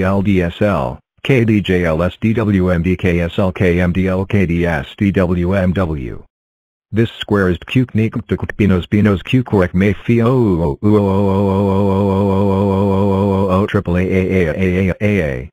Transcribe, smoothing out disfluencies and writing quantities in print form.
LDSL, KDJLSDWMDKSLKMDLKDSDWMW. This square is Pinos Q correct may fio triple A.